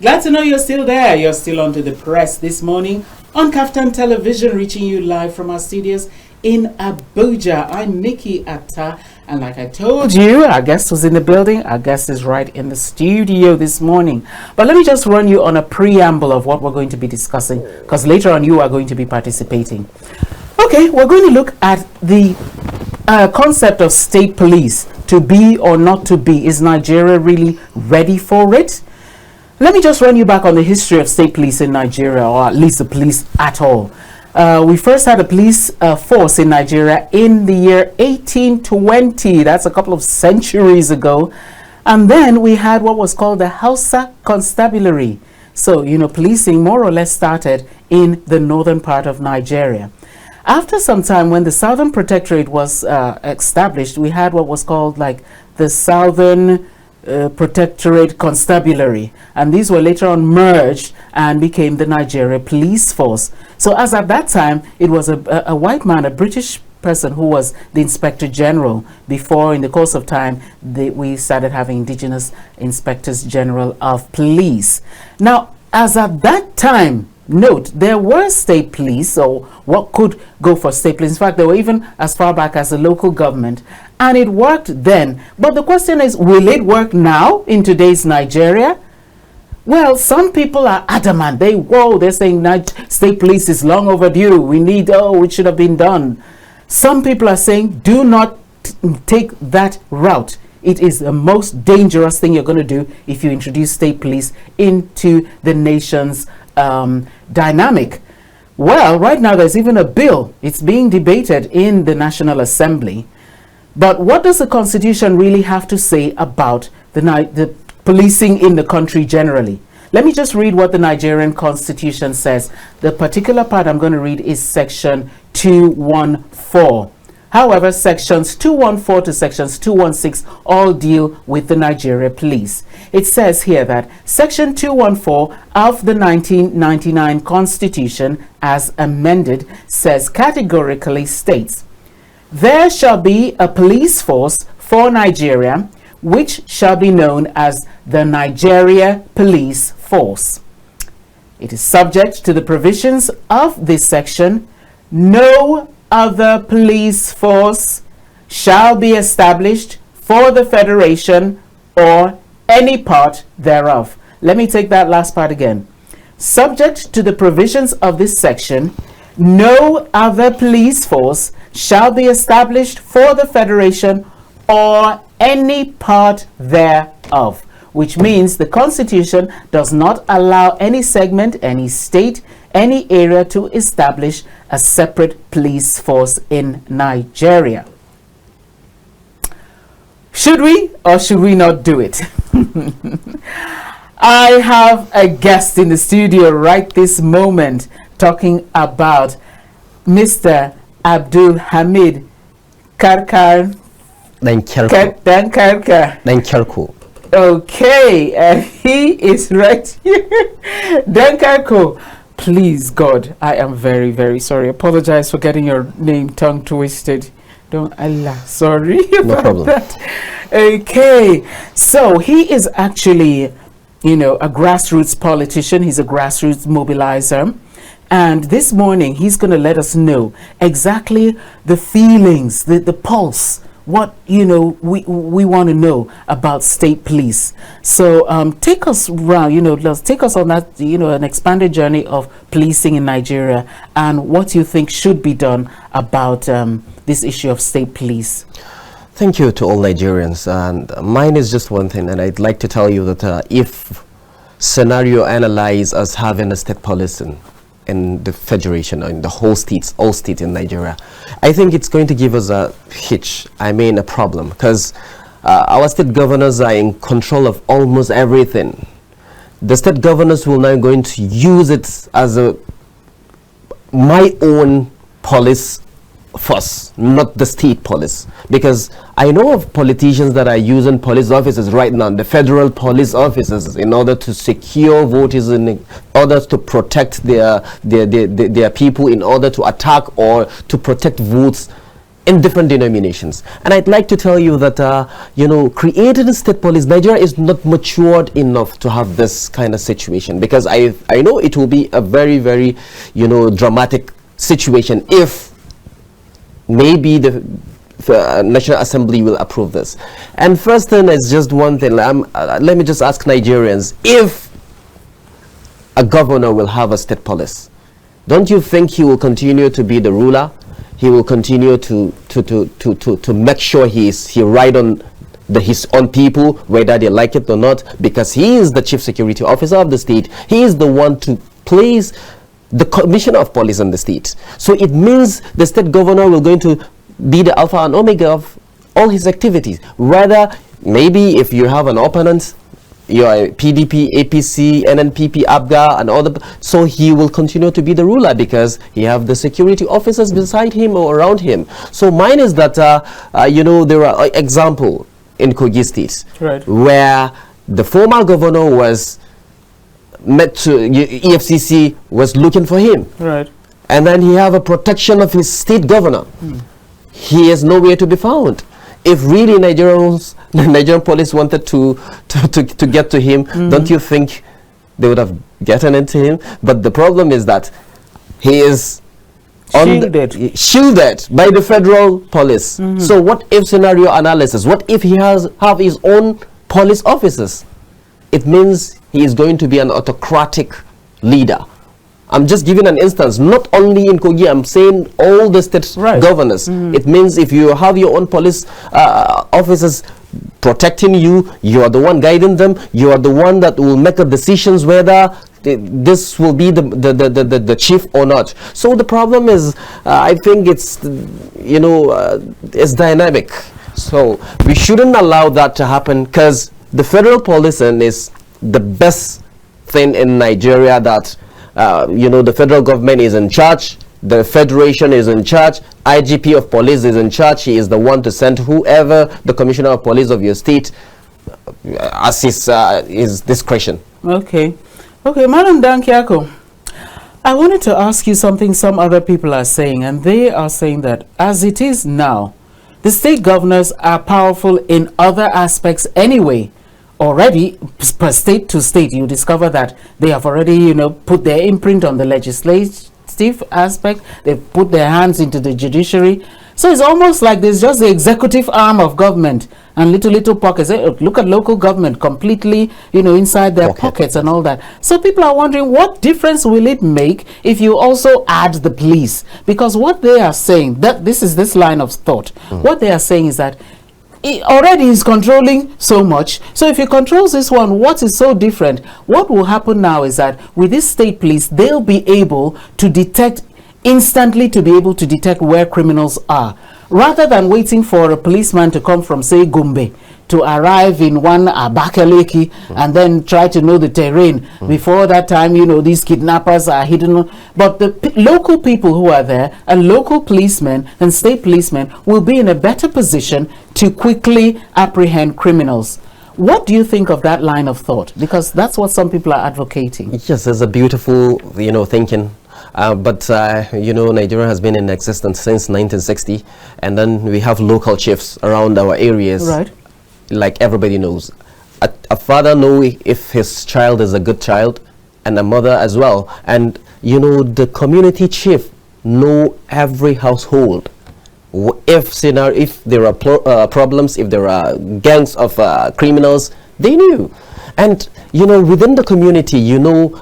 Glad to know you're still there. You're still onto the press this morning on KAFTAN Television, reaching you live from our studios in Abuja. I'm Mikki, Attah, and like I told you, our guest was in the building. Our guest is right in the studio this morning. But let me just run you on a preamble of what we're going to be discussing, because later on you are going to be participating. Okay, we're going to look at the concept of state police. To be or not to be. Is Nigeria really ready for it? Let me just run you back on the history of state police in Nigeria, or at least the police at all. We first had a police force in Nigeria in the year 1820. That's a couple of centuries ago. And then we had what was called the Hausa Constabulary. So, policing more or less started in the northern part of Nigeria. After some time, when the Southern Protectorate was established, we had what was called like the Southern Protectorate Constabulary, and these were later on merged and became the Nigeria Police Force. So as at that time, it was a white man, a British person, who was the Inspector General, before in the course of time we started having indigenous Inspectors General of Police. Now, as at that time, note, there were state police, or what could go for state police. In fact, they were even as far back as the local government, and it worked then. But the question is, will it work now in today's Nigeria? Well, some people are adamant. They're saying state police is long overdue. We need, it should have been done. Some people are saying, do not take that route. It is the most dangerous thing you're going to do if you introduce state police into the nation's dynamic. Well, right now there's even a bill. It's being debated in the National Assembly. But what does the Constitution really have to say about the policing in the country generally? Let me just read what the Nigerian Constitution says. The particular part I'm going to read is section 214. However, sections 214 to sections 216 all deal with the Nigeria Police. It says here that section 214 of the 1999 Constitution, as amended, says categorically states, there shall be a police force for Nigeria, which shall be known as the Nigeria Police Force. It is subject to the provisions of this section. No other police force shall be established for the Federation or any part thereof. Let me take that last part again. Subject to the provisions of this section, no other police force shall be established for the Federation or any part thereof, which means the Constitution does not allow any segment, any state, any area to establish a separate police force in Nigeria. Should we or should we not do it? I have a guest in the studio right this moment talking about Mr. Abdulhamid Dankyarko. Okay, and he is right here. Dankyarko. Please, God, I am very, very sorry. Apologize for getting your name tongue twisted. Don't Allah, sorry no problem. That. Okay, so he is actually, a grassroots politician. He's a grassroots mobilizer. And this morning, he's going to let us know exactly the feelings, the pulse, what we want to know about state police. So take us around, take us on that an expanded journey of policing in Nigeria and what you think should be done about this issue of state police. Thank you to all Nigerians, and mine is just one thing, and I'd like to tell you that if scenario analyze as having a state police in the federation or in the whole states, all states in Nigeria, I think it's going to give us a hitch, a problem, because our state governors are in control of almost everything. The state governors will now going to use it as my own police force, not the state police, because I know of politicians that are using police officers right now, the federal police officers, in order to secure voters, in order to protect their people, in order to attack or to protect votes in different denominations. And I'd like to tell you that, created a state police, Nigeria is not matured enough to have this kind of situation, because I know it will be a very, very, dramatic situation if maybe the National Assembly will approve this. And first thing is just one thing. Let me just ask Nigerians, if a governor will have a state police, don't you think he will continue to be the ruler? He will continue to make sure he ride on his own people, whether they like it or not, because he is the chief security officer of the state. He is the one to place the commissioner of police in the state. So it means the state governor will going to be the alpha and omega of all his activities. Rather, maybe if you have an opponent, you are PDP, APC, NNPP, ABGA, and all so he will continue to be the ruler because he have the security officers beside him or around him. So mine is that, there are example in Kogi State, right, where the former governor was met to, EFCC was looking for him. Right. And then he have a protection of his state governor. He is nowhere to be found. If really the Nigerian police wanted to get to him, don't you think they would have gotten into him? But the problem is that he is shielded by the federal police. So what if scenario analysis? What if he have his own police officers? It means he is going to be an autocratic leader. I'm just giving an instance, not only in Kogi, I'm saying all the state governors. It means if you have your own police officers protecting you, you are the one guiding them, you are the one that will make the decisions whether this will be the chief or not. So the problem is, I think it's, it's dynamic. So we shouldn't allow that to happen, because the federal policing is the best thing in Nigeria, that the federal government is in charge, the federation is in charge, IGP of police is in charge. He is the one to send whoever the commissioner of police of your state as his discretion. Okay, Madam Dankyarko, I wanted to ask you something some other people are saying, and they are saying that as it is now, the state governors are powerful in other aspects anyway. Already, per state to state, you discover that they have already, put their imprint on the legislative aspect. They've put their hands into the judiciary. So it's almost like there's just the executive arm of government and little pockets. Look at local government completely, inside their pockets and all that. So people are wondering, what difference will it make if you also add the police? Because what they are saying, this line of thought, what they are saying is that he already is controlling so much. So if he controls this one, what is so different? What will happen now is that with this state police, they'll be able to detect instantly, to be able to detect where criminals are, rather than waiting for a policeman to come from, say, Gombe, to arrive in one Abakaliki and then try to know the terrain. Before that time, these kidnappers are hidden. But the local people who are there, and local policemen and state policemen, will be in a better position to quickly apprehend criminals. What do you think of that line of thought? Because that's what some people are advocating. Yes, it's a beautiful, thinking. But Nigeria has been in existence since 1960, and then we have local chiefs around our areas. Right. Like everybody knows, a father knows if his child is a good child, and a mother as well. And the community chief know every household. If there are problems, if there are gangs of criminals, they knew. And within the community,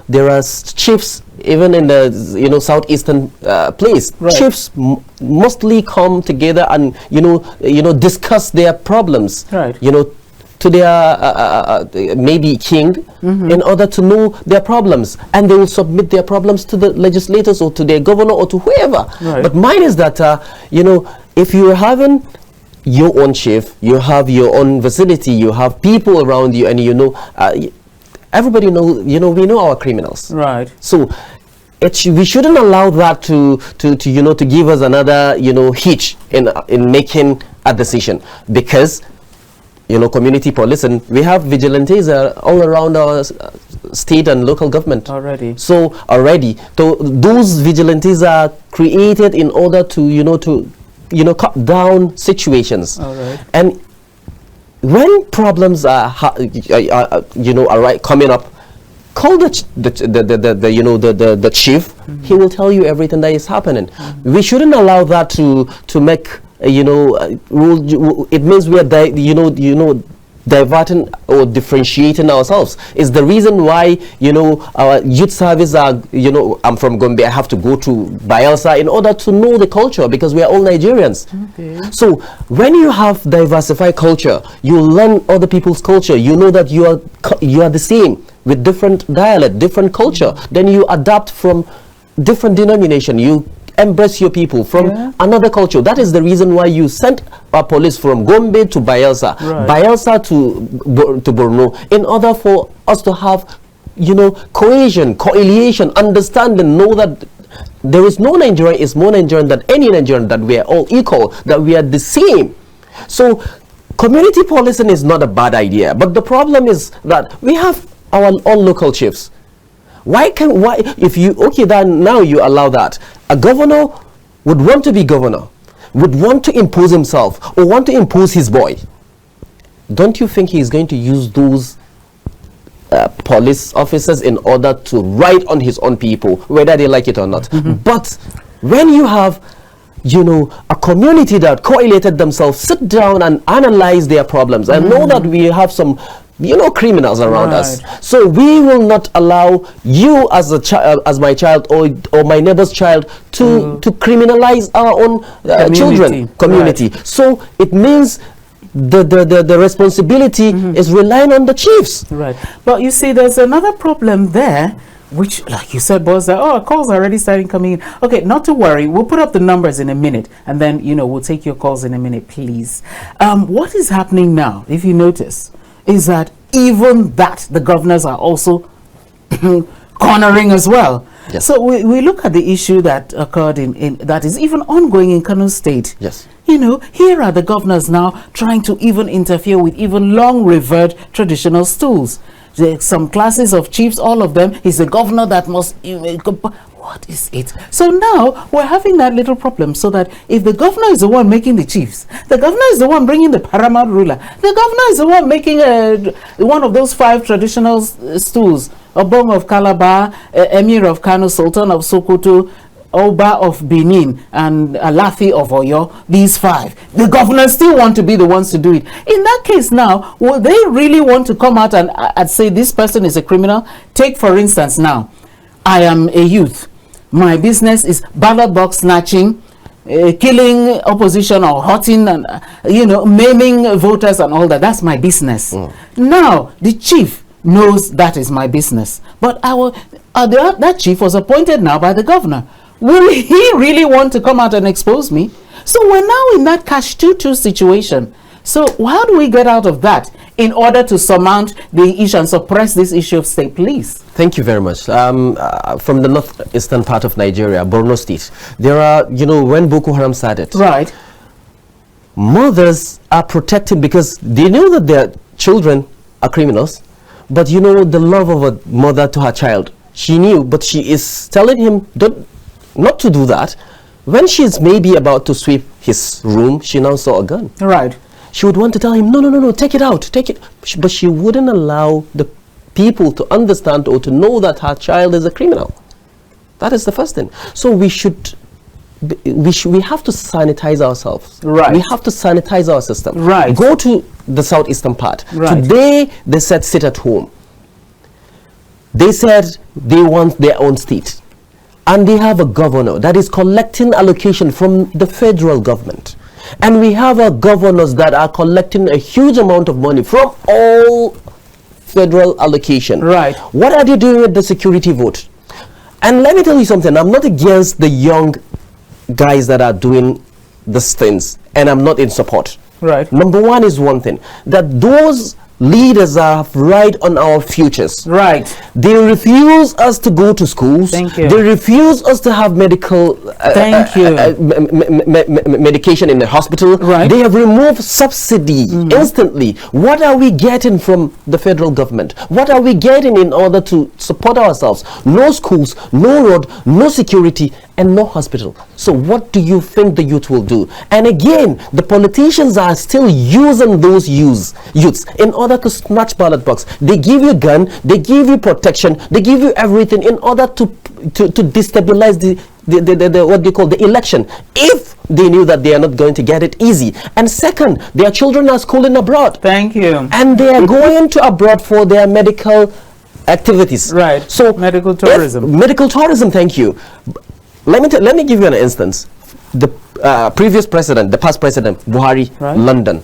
there are chiefs. Even in the southeastern place, chiefs mostly come together and discuss their problems. Right. To their maybe king, in order to know their problems, and they will submit their problems to the legislators or to their governor or to whoever. Right. But mine is that if you're having your own chief, you have your own vicinity, you have people around you, and everybody knows, we know our criminals. Right. So we shouldn't allow that to give us another, hitch in making a decision, because, community police, and we have vigilantes all around our state and local government already. So those vigilantes are created in order to, cut down situations. All right. And when problems are coming up, call the chief. He will tell you everything that is happening. We shouldn't allow that to make rule. It means we are diverting or differentiating ourselves. Is the reason why our youth service are I'm from Gombe, I have to go to Bayelsa in order to know the culture, because we are all Nigerians. Okay. So when you have diversified culture, you learn other people's culture, you know that you are the same with different dialect, different culture. Then you adapt from different denomination, you embrace your people from another culture. That is the reason why you sent our police from Gombe to Bayelsa, Bayelsa to Borno, in order for us to have cohesion, coalition, understanding, know that there is no Nigerian is more Nigerian than any Nigerian, that we are all equal, that we are the same. So community policing is not a bad idea, but the problem is that we have our own local chiefs. If you now you allow that, a governor would want to be governor, would want to impose himself or want to impose his boy. Don't you think he's going to use those police officers in order to ride on his own people, whether they like it or not? But when you have a community that collated themselves, sit down and analyze their problems, and know that we have some criminals around us, so we will not allow you as a child, as my child or my neighbor's child to criminalize our own community. So it means the responsibility is relying on the chiefs. Right. But you see, there's another problem there, which, like you said, boss, calls are already starting coming in. Okay, not to worry. We'll put up the numbers in a minute, and then, we'll take your calls in a minute, please. What is happening now, if you notice, is that even that the governors are also cornering as well. Yes. So we look at the issue that occurred in that is even ongoing in Kano State. Yes. Here are the governors now trying to even interfere with even long revered traditional stools. Some classes of chiefs, all of them, is the governor that must. What is it? So now we're having that little problem, so that if the governor is the one making the chiefs, the governor is the one bringing the paramount ruler, the governor is the one making one of those 5 traditional stools: Obong of Calabar, Emir of Kano, Sultan of Sokoto, Oba of Benin, and Alafi of Oyo. These 5, the governors still want to be the ones to do it. In that case now, will they really want to come out and say this person is a criminal? Take, for instance, now, I am a youth. My business is ballot box snatching, killing opposition or hurting and maiming voters and all that. That's my business. Now the chief knows that is my business, but that chief was appointed now by the governor. Will he really want to come out and expose me? So we're now in that catch-22 situation. So how do we get out of that in order to surmount the issue and suppress this issue of state police? Thank you very much. From the northeastern part of Nigeria, Borno State, there are, when Boko Haram started, right, mothers are protected because they know that their children are criminals. But the love of a mother to her child, she knew, but she is telling him not to do that. When she's maybe about to sweep his room, she now saw a gun. Right. She would want to tell him, no, take it out, take it. But she wouldn't allow the people to understand or to know that her child is a criminal. That is the first thing. So we have to sanitize ourselves. Right. We have to sanitize our system. Right. Go to the southeastern part. Right. Today, they said sit at home. They said they want their own state. And they have a governor that is collecting allocation from the federal government. And we have our governors that are collecting a huge amount of money from all federal allocation. Right. What are they doing with the security vote? And let me tell you something. I'm not against the young guys that are doing these things, and I'm not in support. Right. Number one is one thing, that those leaders are right on our futures. Right. They refuse us to go to schools. Thank you. They refuse us to have medical medication in the hospital. Right. They have removed subsidy instantly. What are we getting from the federal government? What are we getting in order to support ourselves? No schools, no road, no security, and no hospital. So what do you think the youth will do? And again, the politicians are still using those youths in order to snatch ballot box. They give you gun, they give you protection, they give you everything in order to destabilize the what they call the election, if they knew that they are not going to get it easy. And second, their children are schooling abroad. Thank you. And they are going to abroad for their medical activities. Right. So medical tourism. Medical tourism. Thank you. Let me give you an instance. The previous president, the past president, Buhari, right. London.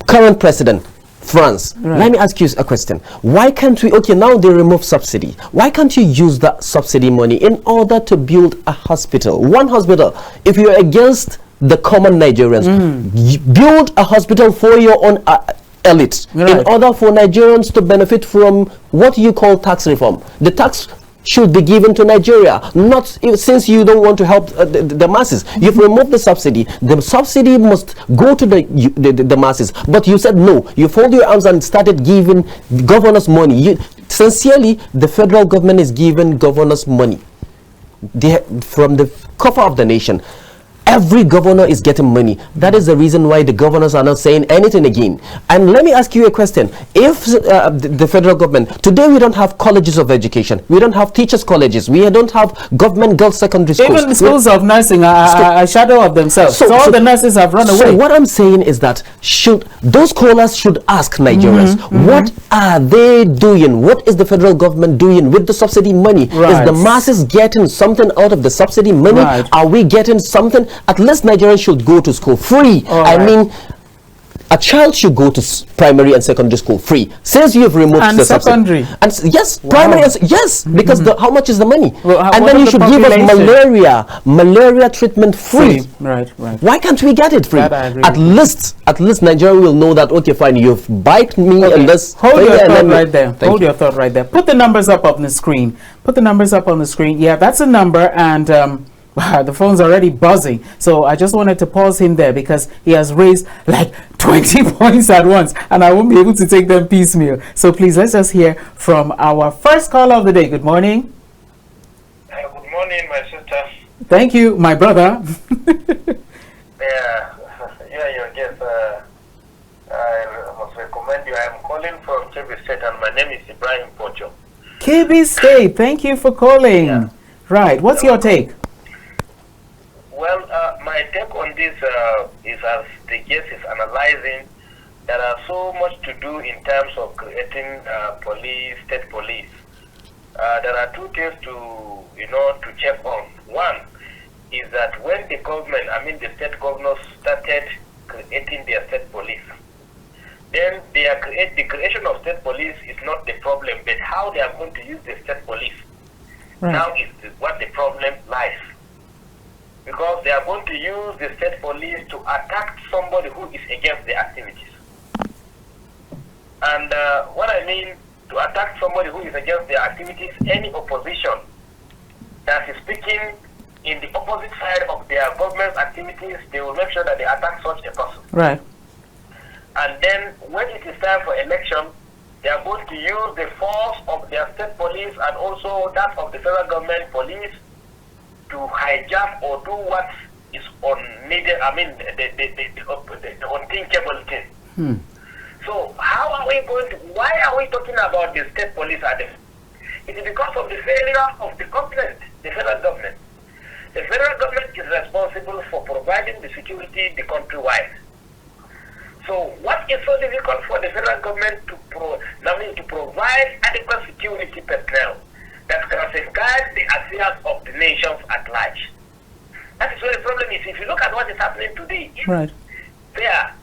Current president, France. Right. Let me ask you a question. Why can't we, okay, now they remove subsidy. Why can't you use that subsidy money in order to build a hospital? One hospital. If you're against the common Nigerians, build a hospital for your own elite, right, in order for Nigerians to benefit from what you call tax reform. The tax should be given to Nigeria, not since you don't want to help the masses. You've removed the subsidy. The subsidy must go to the masses. But you said no. You folded your arms and started giving governors money. Sincerely, the federal government is giving governors money from the coffer of the nation. Every governor is getting money. That is the reason why the governors are not saying anything again. And let me ask you a question. If the federal government, today we don't have colleges of education. We don't have teachers' colleges. We don't have government girls' secondary schools. Even schools of nursing are a shadow of themselves. So all the nurses have run away. So what I'm saying is that those scholars should ask Nigerians, what are they doing? What is the federal government doing with the subsidy money? Right. Is the masses getting something out of the subsidy money? Right. Are we getting something? At least Nigerians should go to school free. I mean, a child should go to primary and secondary school free. Since you have removed and the secondary. subsidy. And yes, primary, yes, because how much is the money? Well, and then you should give us malaria treatment free. Right. Why can't we get it free? At least Nigeria will know that, okay, fine, you've bite me and this. Hold your thought right there. Hold your thought right there. Put the numbers up on the screen. Yeah, that's a number, and the phone's already buzzing. So I just wanted to pause him there because he has raised like 20 points at once and I won't be able to take them piecemeal. So please, let's just hear from our first caller of the day. Good morning. Good morning, my sister. Thank you, my brother. Your guest. I must recommend you. I am calling from KB State and my name is Ibrahim Pocho. KB State, thank you for calling. Yeah. Right, what's your take? Well, my take on this is, as the guest is analyzing, there are so much to do in terms of creating state police. There are two things to check on. One is that when the government, the state governors started creating their state police, then the creation of state police is not the problem, but how they are going to use the state police. Right. Now is what the problem lies. Because they are going to use the state police to attack somebody who is against the activities. And what I mean to attack somebody who is against the activities, any opposition that is speaking in the opposite side of their government's activities, they will make sure that they attack such a person. Right. And then when it is time for election, they are going to use the force of their state police and also that of the federal government police to hijack or do what is unneeded, the unthinkable thing. So why are we talking about the state police at the? It is because of the failure of the government, the federal government. The federal government is responsible for providing the security the countrywide. So what is so difficult for the federal government to provide adequate security personnel that can safeguard the affairs of the nations at large? That is where the problem is. If you look at what is happening today, right. There,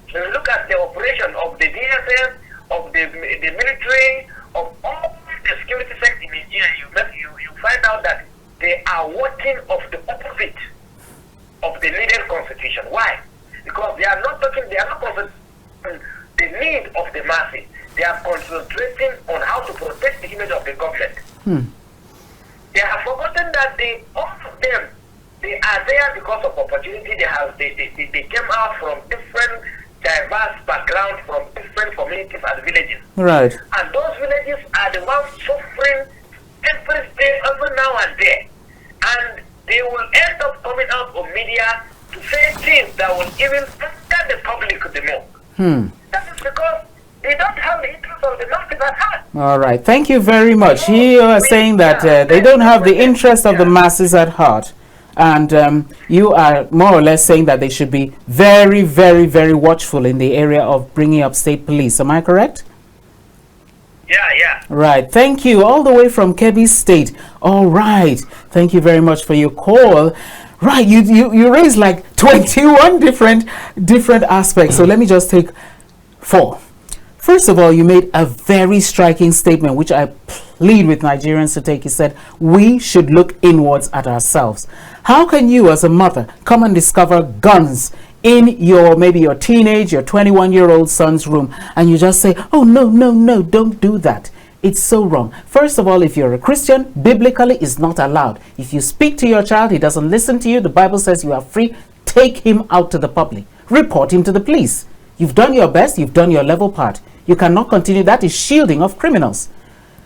so you look at the operation of the DSS, of the military, of all the security sector in Nigeria, you find out that they are working of the opposite of the needed constitution. Why? Because they are not concentrating on the need of the masses. They are concentrating on how to protect the image of the government. They have forgotten that all of them, they are there because of opportunity. They came out from different diverse backgrounds, from different communities and villages. Right. And those villages are the ones suffering every day, every now and then. And they will end up coming out of media to say things that will even enter the public the more. That is because they don't have the interest of the masses at heart. All right. Thank you very much. You are saying that they don't have the interest of the masses at heart. And you are more or less saying that they should be very, very, very watchful in the area of bringing up state police. Am I correct? Yeah. Right. Thank you. All the way from Kebbi State. All right. Thank you very much for your call. Right. You raised like 21 different aspects. So let me just take 4. First of all, you made a very striking statement, which I plead with Nigerians to take. You said, we should look inwards at ourselves. How can you, as a mother, come and discover guns in your 21-year-old son's room, and you just say, oh, no, don't do that? It's so wrong. First of all, if you're a Christian, biblically, it's not allowed. If you speak to your child, he doesn't listen to you, the Bible says you are free, take him out to the public. Report him to the police. You've done your best, you've done your level part. You cannot continue. That is shielding of criminals.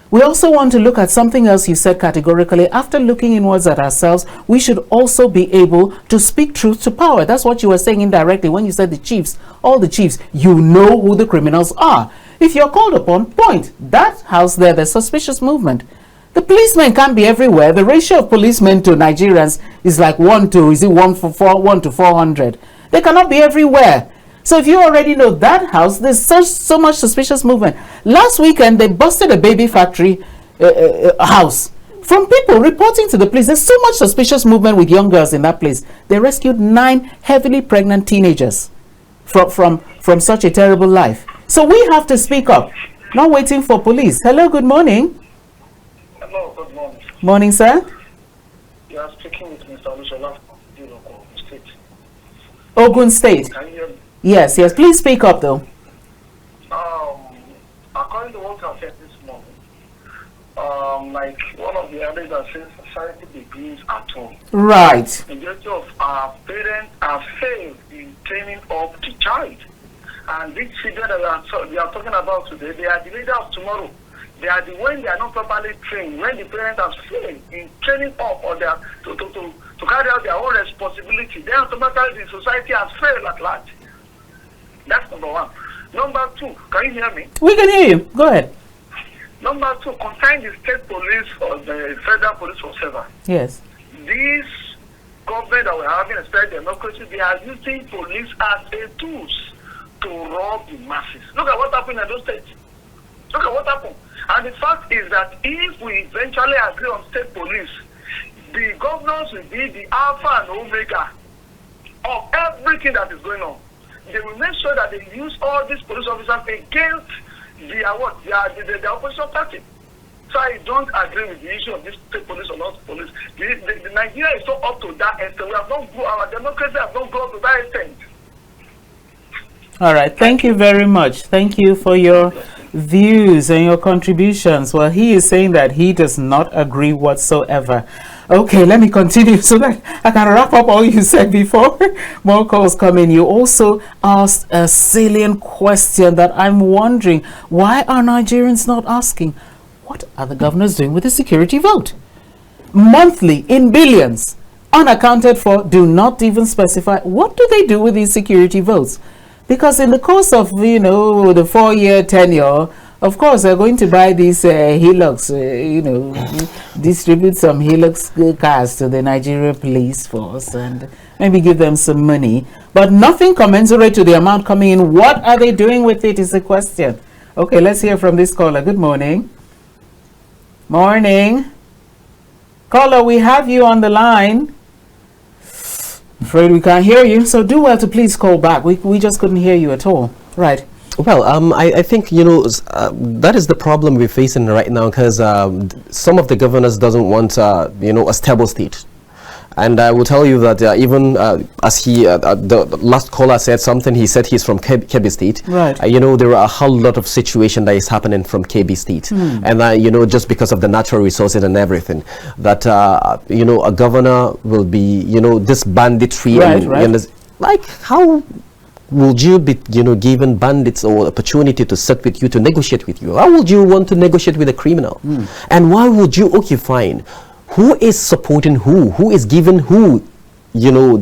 We also want to look at something else you said categorically. After looking inwards at ourselves, we should also be able to speak truth to power. That's what you were saying indirectly when you said the chiefs, all the chiefs, you know who the criminals are. If you're called upon, point. That house there, the suspicious movement. The policemen can't be everywhere. The ratio of policemen to Nigerians is like 1 to 400. They cannot be everywhere. So if you already know that house, there's so much suspicious movement. Last weekend, they busted a baby factory house from people reporting to the police. There's so much suspicious movement with young girls in that place. They rescued 9 heavily pregnant teenagers from such a terrible life. So we have to speak up, not waiting for police. Hello, good morning. Hello, good morning. Morning, sir. You are speaking with Mr. Olusola from Ogun State. Ogun State. Can you hear me? Yes, please speak up though. According to what I said this morning, like one of the others that says society begins at home. Right. The majority of our parents have failed in training up the child. And these children that we are talking about today, they are the leader of tomorrow. They are when they are not properly trained, when the parents have failed in training up or to carry out their own responsibility, then automatically the society has failed at large. That's number 1. Number 2, can you hear me? We can hear you. Go ahead. Number 2, concerning the state police or the federal police whatever. Yes. This government that we're having, especially democracy, they are using police as a tool to rob the masses. Look at what happened in those states. Look at what happened. And the fact is that if we eventually agree on state police, the governors will be the alpha and omega of everything that is going on. They will make sure that they use all these police officers against the opposition party. So I don't agree with the issue of this state police or not police. The Nigeria is so up to that extent. We have not grown, our democracy has not grown to that extent. All right. Thank you very much. Thank you for your views and your contributions. Well, he is saying that he does not agree whatsoever. Okay, let me continue so that I can wrap up all you said before more calls come in. You also asked a salient question that I'm wondering, why are Nigerians not asking? What are the governors doing with the security vote? Monthly, in billions, unaccounted for, do not even specify. What do they do with these security votes? Because in the course of, the 4-year tenure, of course, they're going to buy these Hilux, distribute some Hilux cars to the Nigeria police force and maybe give them some money. But nothing commensurate to the amount coming in. What are they doing with it is the question. Okay, let's hear from this caller. Good morning. Morning. Caller, we have you on the line. I'm afraid we can't hear you, so do well to please call back. We just couldn't hear you at all. Right. Well, I think, that is the problem we're facing right now, because some of the governors doesn't want, a stable state. And I will tell you that even as the last caller said something, he said he's from Kebbi State. Right. There are a whole lot of situation that is happening from Kebbi State. And, just because of the natural resources and everything, that, a governor will be, this banditry. Right, and, like, how would you be, given bandits or opportunity to sit with you, to negotiate with you? How would you want to negotiate with a criminal? And why would you occupy who is supporting who? Who is giving who,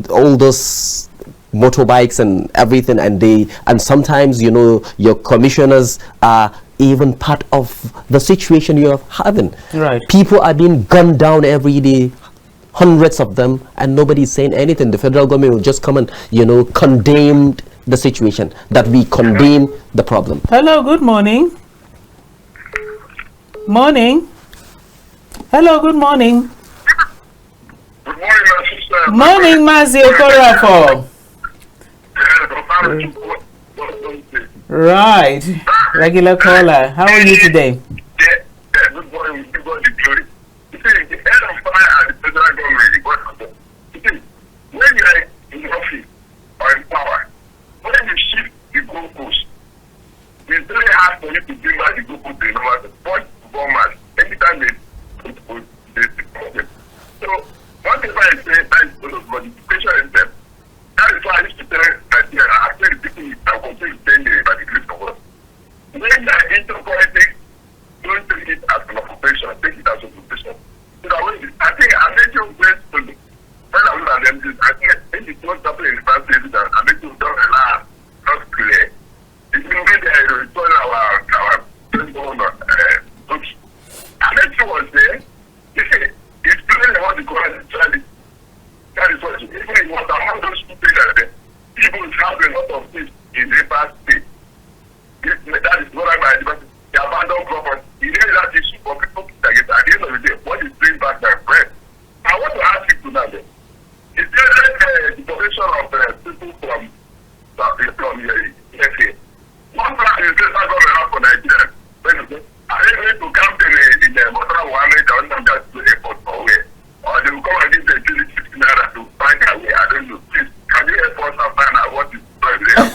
all those motorbikes and everything, and sometimes, your commissioners are even part of the situation you're having. Right. People are being gunned down every day, hundreds of them, and nobody's saying anything. The federal government will just come and, condemn the situation, that we condemn the problem. Hello, good morning. Morning. Hello, good morning. Good morning, my sister. Morning, Mazi Okorafo. Right. Regular caller. How are you today? Good morning. We got the glory. You see, the El-Rufai and the federal government, they got control. You see, when you are in office or in power, when you shift the goalpost, it's very hard for you to bring back the goalpost to the number of point bombers anytime they put the problem. So, whatever I say, that is sort of modification in them. That is why I used to tell Nigeria, I tell the people that continue to tell me about the grace of God. When you are into politics, don't take it as an occupation, take it as a profession. So that when I think I make you great to me. When I look at them, I think it's not happening in the past days, I make you don't allow not clear. It's been made a return our governor, Subsidy. I make you was there. You see, it's playing about the government, Charlie. That is what even it was among those people that people have a lot of things in the past state. That is what I'm about. The abandoned property. It is that issue for people to get at the end of the day. What is bring back their friend? I want to ask you tonight. Is there the population of people from USA? One plan is the government out for Nigeria. Are they going to come in the Motor Mohammed or not just to the airport for where? Or they will come and give the 50 naira to find out where? I don't know. Please, can you help us and find out what is going on?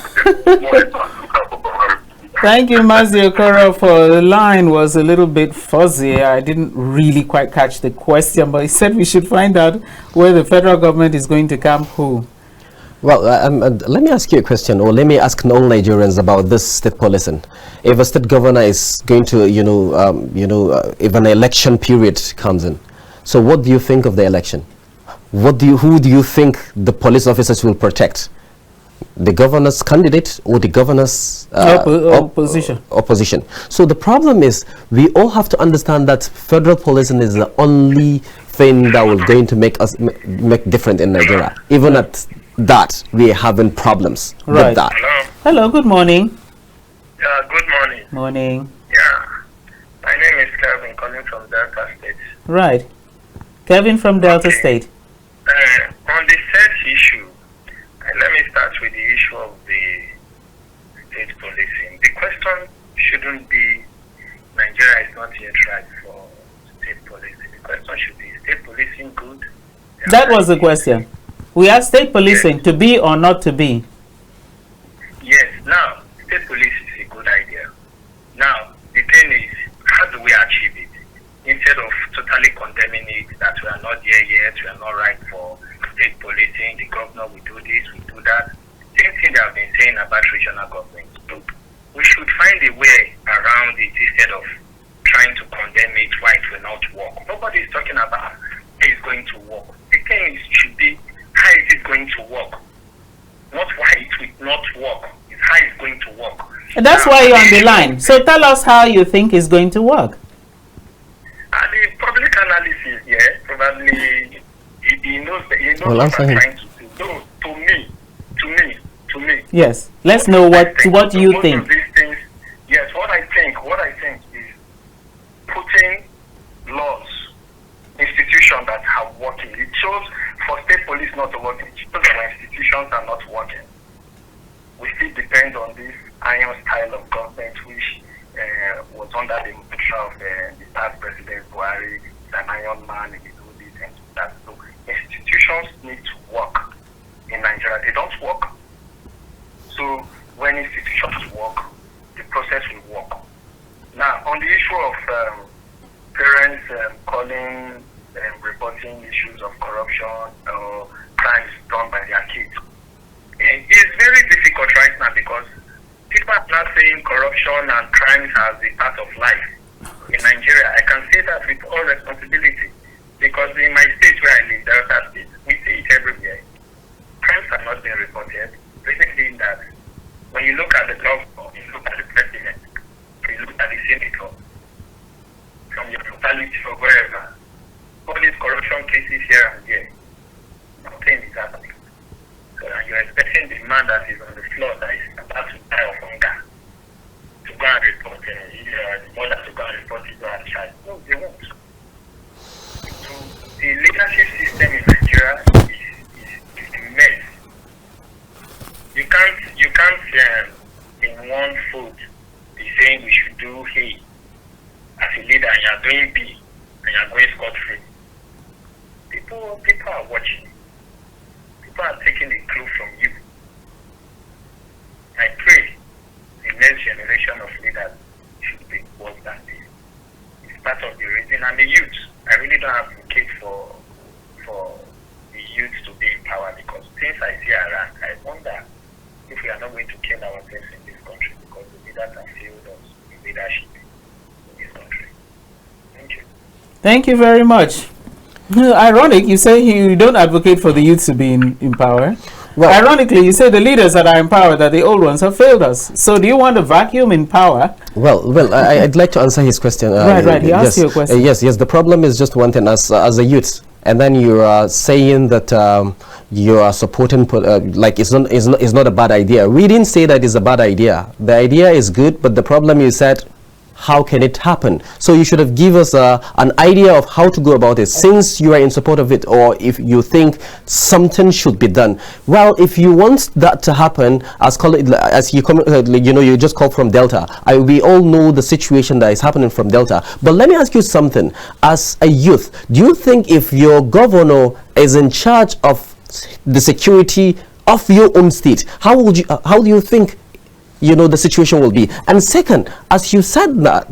Thank you, Mazi Okoro, for the line was a little bit fuzzy. I didn't really quite catch the question, but he said we should find out where the federal government is going to camp who. Well, let me ask you a question, or let me ask all Nigerians about this state policing. If a state governor is going to, if an election period comes in, so what do you think of the election? Who do you think the police officers will protect? The governor's candidate or the governor's opposition? So the problem is, we all have to understand that federal policing is the only thing that will going to make us make different in Nigeria. Even at that, we are having problems with that. Hello, good morning. Yeah, good morning. Morning. Yeah, my name is Kevin, calling from Delta State. Right. Kevin from Delta State. On the third issue, let me start with the issue of the state policing. The question shouldn't be Nigeria is not yet right for state policing. The question should be, state policing good? That was the question. We asked state policing to be or not to be. Yes. Now, state police is a good idea. Now, the thing is, how do we achieve it? Instead of totally condemning it, that we are not there yet, we are not right for state policing, the governor will do this, we do that. Same thing they have been saying about regional government. So we should find a way around it instead of trying to condemn it why it will not work. Nobody is talking about how it's going to work. The thing is, should be how is it going to work? Not why it will not work. It's how it's going to work. And that's why you're on the line. So tell us how you think it's going to work. The public analyst is here. Probably he knows Well, what I'm trying to do. So, to me. Yes. Let's know what you think. Of these things, yes, what I think is putting laws, institutions that are working. It shows for state police not to work. It shows our institutions are not working. We still depend on this iron style of government, which was under the mantra of the past president Buhari, an iron man, he do this and that. So institutions need to work in Nigeria. They don't work. So when institutions work, the process will work. Now, on the issue of parents calling and reporting issues of corruption or crimes done by their kids, it's very difficult right now because people are not saying corruption and crimes as a part of life in Nigeria. I can say that with all responsibility because cases here and there. Nothing is happening. So you're expecting the man that is on the floor that is about to die of hunger to go and report the mother to go and report his own child. No, they won't. So the leadership system in Nigeria is a mess. You can't in one foot be saying we should do A as a leader and you're doing B and you're going scot-free. People are watching. People are taking a clue from you. I pray the next generation of leaders should be worse than this. It's part of the reason. And the youth, I really don't advocate for the youth to be in power, because things I see around, I wonder if we are not going to kill ourselves in this country because the leaders have failed us in leadership in this country. Thank you. Thank you very much. Ironic, you say you don't advocate for the youth to be in power. Well, ironically, you say the leaders that are in power, that the old ones have failed us. So do you want a vacuum in power? Well, I'd like to answer his question. Right. He asked you a question. Yes. The problem is just one thing, as a youth, and then you are saying that you are supporting, like it's not a bad idea. We didn't say that it's a bad idea. The idea is good, but the problem is that how can it happen? So you should have given us an idea of how to go about it, since you are in support of it, or if you think something should be done. Well, if you want that to happen, as you just called from Delta, we all know the situation that is happening from Delta. But let me ask you something. As a youth, do you think if your governor is in charge of the security of your own state, how do you think the situation will be? And second, as you said that,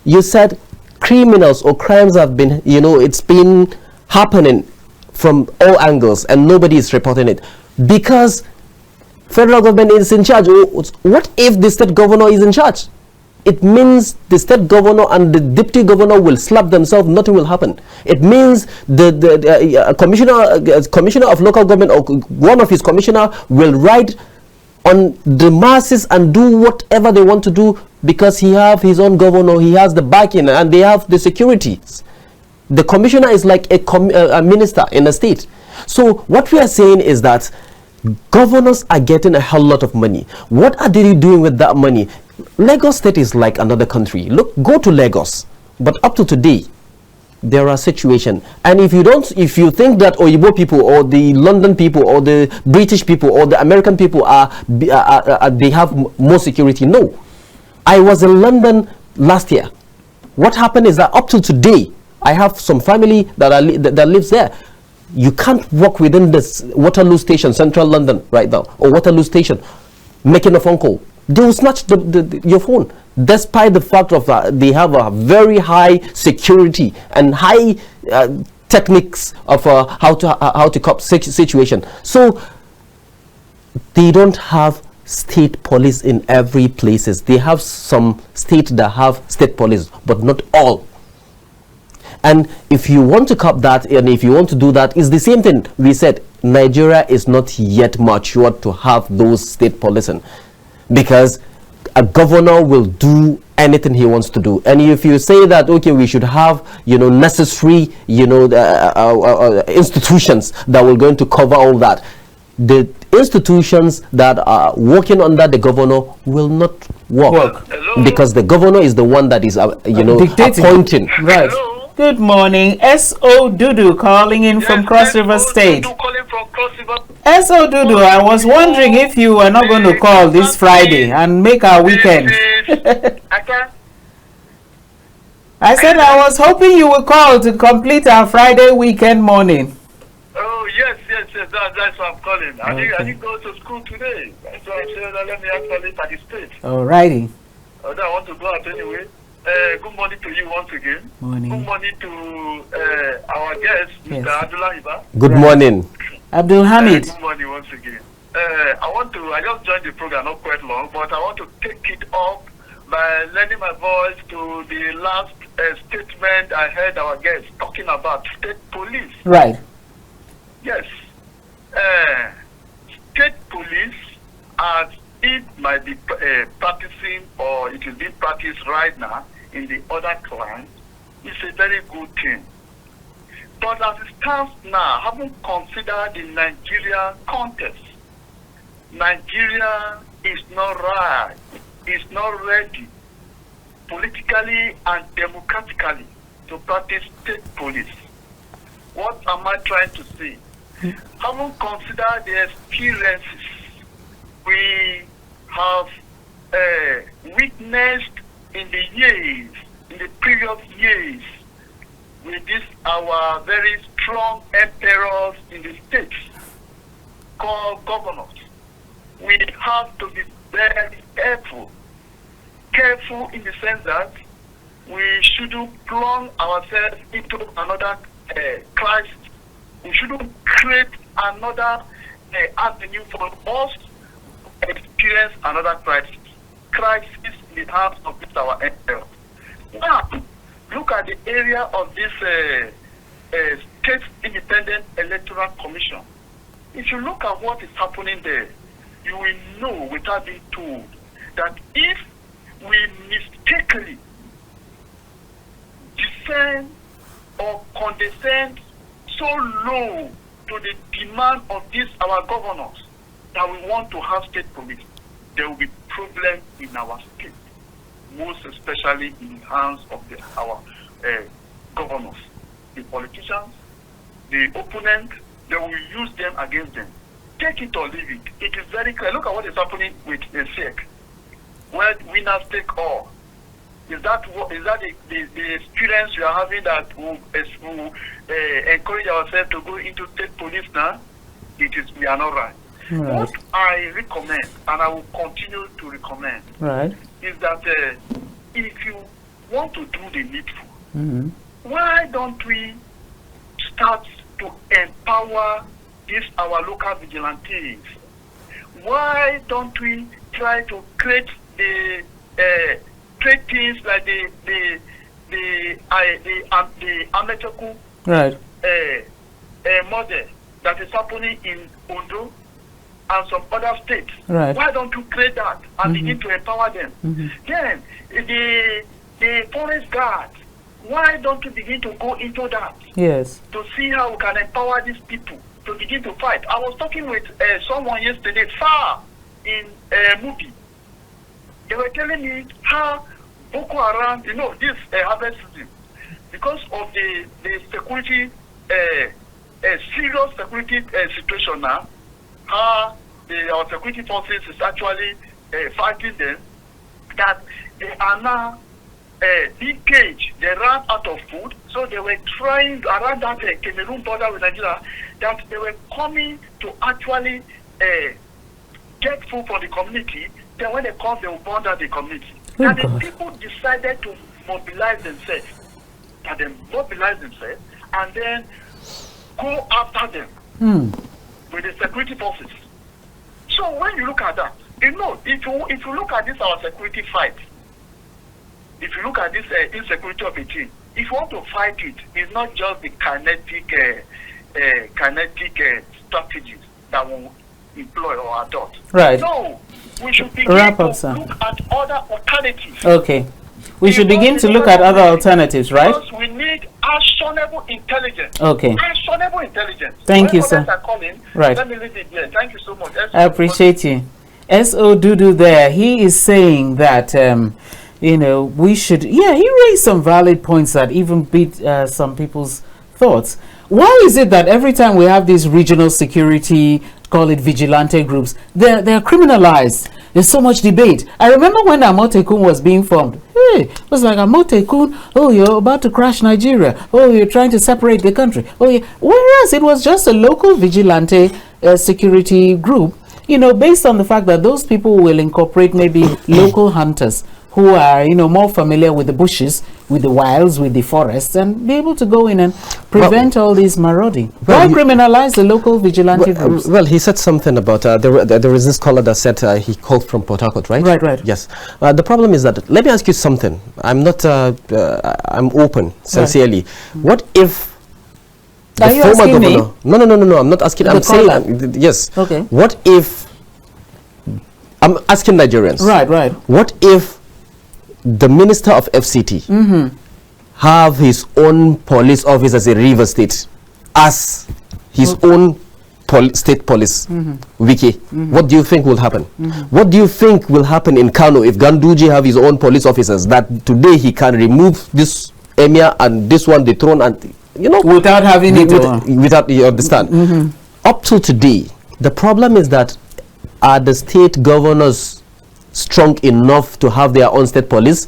you said criminals or crimes have been, it's been happening from all angles and nobody is reporting it because federal government is in charge. What if the state governor is in charge? It means the state governor and the deputy governor will slap themselves, nothing will happen. It means the commissioner of local government, or one of his commissioner, will ride on the masses and do whatever they want to do because he have his own governor, he has the backing, and they have the securities. The commissioner is like a minister in a state. So what we are saying is that governors are getting a hell lot of money. What are they doing with that money? Lagos State is like another country. Look, go to Lagos. But up to today, there are situations, and if you think that Oyibo people or the London people or the British people or the American people they have more security, no. I was in London last year. What happened is that up to today, I have some family that lives there. You can't walk within this Waterloo Station, Central London, right now, or Waterloo Station, making a phone call. They will snatch your phone, despite the fact of they have a very high security and high techniques of how to cope situation. So they don't have state police in every places. They have some states that have state police, but not all. And if you want to cop that, and if you want to do that, it's the same thing. We said Nigeria is not yet matured to have those state policing, because a governor will do anything he wants to do. And if you say that, okay, we should have necessary institutions that will going to cover all that, the institutions that are working under the governor will not work. Because the governor is the one that is appointing. Right. Hello? Good morning, S.O. Dudu calling in from Cross River State. S.O. Dudu, I was wondering if you were not going to call this Friday and make our weekend. I said I was hoping you would call to complete our Friday weekend morning. Oh, yes, that's why I'm calling. I didn't go to school today. That's why I said let me actually participate. Alrighty. I want to go out anyway. Good morning to you once again. Morning. Good morning to our guest, Mr. Abdulhamid. Good morning. Abdulhamid. Good morning once again. I just joined the program, not quite long, but I want to take it up by lending my voice to the last statement I heard our guest talking about state police. Right. Yes. State police, as it might be practicing, or it is being practiced right now in the other clans, is a very good thing. But as it stands now, having considered the Nigerian context, Nigeria is not right, is not ready politically and democratically to practice state police. What am I trying to say? Having considered the experiences we have witnessed in the previous years, with this our very strong emperors in the states called governors, we have to be very careful. Careful in the sense that we shouldn't plunge ourselves into another crisis. We shouldn't create another avenue for us to experience another crisis. Crisis in the hands of this our emperor. Now, look at the area of this State Independent Electoral Commission. If you look at what is happening there, you will know without being told that if we mistakenly descend or condescend so low to the demand of these our governors that we want to have state police, there will be problems in our state, most especially in the hands of our governors. The politicians, the opponent, they will use them against them. Take it or leave it. It is very clear. Look at what is happening with the SEC, where winners take all. Is that the experience you are having that will encourage ourselves to go into state police now? We are not right. Right. What I recommend, and I will continue to recommend, Right. is that if you want to do the needful, Mm-hmm. why don't we start to empower these our local vigilantes? Why don't we try to create create things like the amateur coup Right. model that is happening in Ondo and some other states? Right. Why don't you create that and begin to empower them? Then the forest guard, why don't you begin to go into that Yes. to see how we can empower these people to begin to fight? I was talking with someone yesterday, far in Mubi. They were telling me how Boko Haram, this harvest season, because of the security, serious security situation now, how our security forces is actually fighting them, that they are now being caged. They ran out of food, so they were trying around that Cameroon border with Nigeria, that they were coming to actually get food for the community. Then when they come, they will burn down the community. Oh, and the God. people decided to mobilize themselves. And they mobilize themselves and then go after them with the security forces. So when you look at that, if you look at this our security fight, if you look at this insecurity of a team, if you want to fight it, it's not just the kinetic strategies that will employ or adopt. Right. No, we should begin Wrap up, to sir. look at other alternatives. Okay. We should begin to look at other alternatives, right? Because we need actionable intelligence. Okay. Actionable intelligence. Thank you, When sir. others are calling, Right. let me leave it there. Thank you so much. I appreciate you. S.O. Dudu there, he is saying that, we should, he raised some valid points that even beat some people's thoughts. Why is it that every time we have these regional security, call it vigilante groups, they're criminalized? There's so much debate. I remember when Amotekun was being formed. Hey, it was like, Amotekun, oh, you're about to crash Nigeria. Oh, you're trying to separate the country. Oh, yeah. Whereas it was just a local vigilante security group, based on the fact that those people will incorporate maybe local hunters who are, more familiar with the bushes, with the wilds, with the forests, and be able to go in and prevent all this marauding. Why criminalize the local vigilante groups? Well, he said something about, there is this caller that said he called from Port Harcourt, right? Right. Yes. The problem is that, let me ask you something. I'm not, I'm open, sincerely. Right. What if Are the you former asking me? governor... No, I'm not asking, I'm caller? saying, yes. Okay. What if, I'm asking Nigerians. Right. What if the minister of FCT have his own police office as a River State? as his own state police, Wiki, what do you think will happen? What do you think will happen in Kano if Ganduje have his own police officers, that today he can remove this emir and this one dethroned, and without having it without, you understand? Up to today, the problem is that are the state governors strong enough to have their own state police?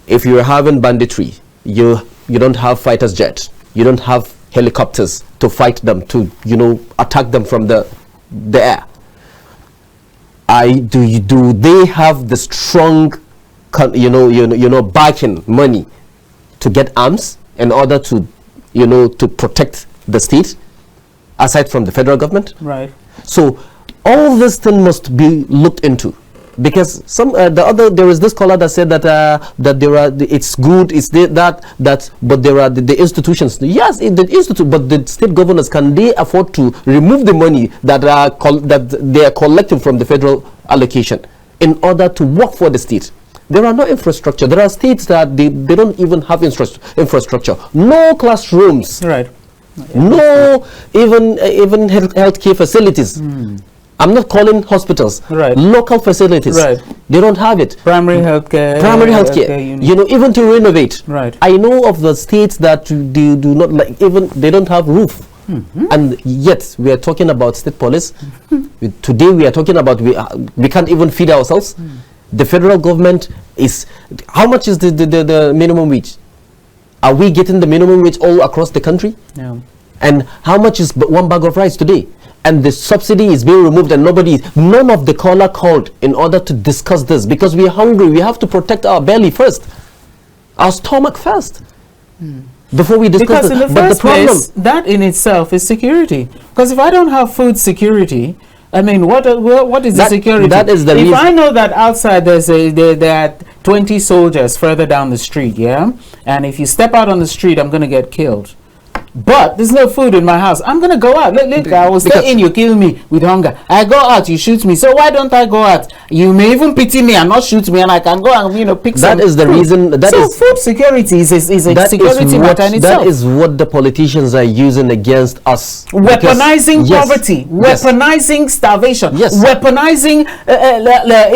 If you're having banditry, you don't have fighters jet, you don't have helicopters to fight them, to attack them from the air. Do they have the strong backing money to get arms in order to to protect the state aside from the federal government? Right. So all this thing must be looked into, because there is this caller that said that it's good, it's but there are the institutions. Yes, the institute, but the state governors, can they afford to remove the money that they are collecting from the federal allocation in order to work for the state? There are no infrastructure. There are states that they don't even have infrastructure. No classrooms. Right. No even healthcare facilities. I'm not calling hospitals. Right. Local facilities. Right. They don't have it. Primary healthcare. Even to renovate. Right. I know of the states that they do not they don't have roof. And yet we are talking about state police. Today we are talking about we can't even feed ourselves. The federal government is, how much is the minimum wage? Are we getting the minimum wage all across the country? No. And how much is one bag of rice today? And the subsidy is being removed, and none of the caller called in order to discuss this, because we are hungry. We have to protect our belly first, our stomach first, before we discuss because in the first place, that in itself is security. Because if I don't have food security, I mean, what is the security? That is the reason. If I know that outside there are 20 soldiers further down the street, and if you step out on the street, I'm going to get killed. But there's no food in my house, I'm going to go out. Look, I will stay in, you kill me with hunger. I go out, you shoot me. So why don't I go out? You may even pity me and not shoot me, and I can go and pick some. That is the reason. Food security is a security matter in itself. That is what the politicians are using against us. Weaponizing poverty, weaponizing starvation, weaponizing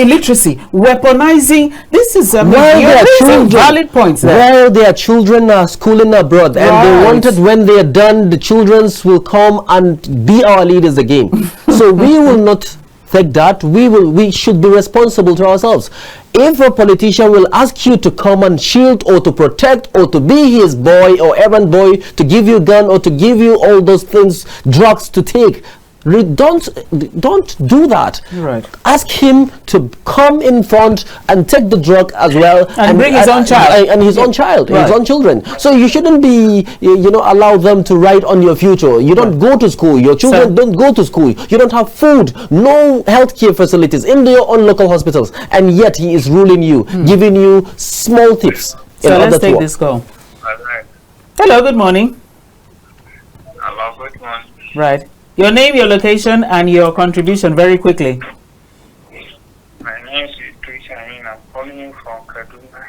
illiteracy, weaponizing. This is valid points there. Well, their children are schooling abroad, and they wanted, when they are done, the children will come and be our leaders again. So we will not take that. We should be responsible to ourselves. If a politician will ask you to come and shield or to protect or to be his boy or errand boy, to give you a gun or to give you all those things, drugs to take, don't do that. Right. Ask him to come in front and take the drug as well, and bring his own child and his own child, his own children. So you shouldn't be allow them to write on your future. You don't go to school. Your children don't go to school. You don't have food, no healthcare facilities in your own local hospitals, and yet he is ruling you, giving you small tips. So let's take this call. Hello, good morning. Hello, good morning. Right. Your name, your location, and your contribution very quickly. My name is Idris. I'm calling you from Kaduna.